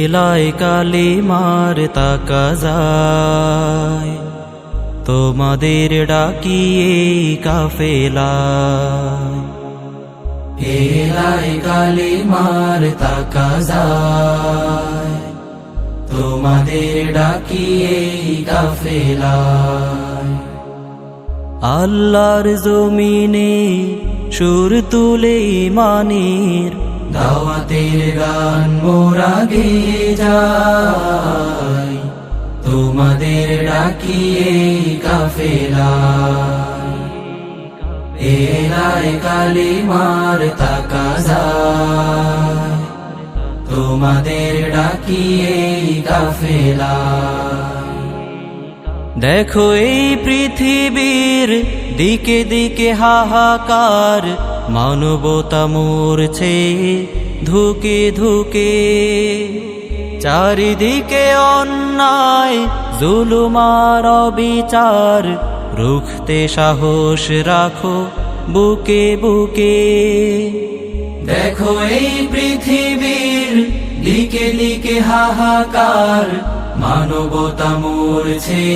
এলায় কালিমার তাকাজায় তোমাদের ডাকিয়ে কাফেলায়। এলায় কালিমার তাকাজায় তোমাদের ডাকিয়ে কাফেলায়। আল্লাহর জমিনে সুর তুলে ইমানের দাওয়াতের গান মোরা গেয়ে যাই তোমাদের ডাকিয়ে কাফেলায়। এলায় কালিমার তাকাজায় তোমাদের ডাকিয়ে কাফেলায়। দেখো এই পৃথিবীর দিকে দিকে হাহাকার, মানবতা মরছে ধুকে ধুকে। চারিদিকে অন্যায় জুলুমার অবিচার, রুখতে সাহস রাখো বুকে বুকে। দেখো এই পৃথিবীর দিকে দিকে হাহাকার, মানবতা মরছে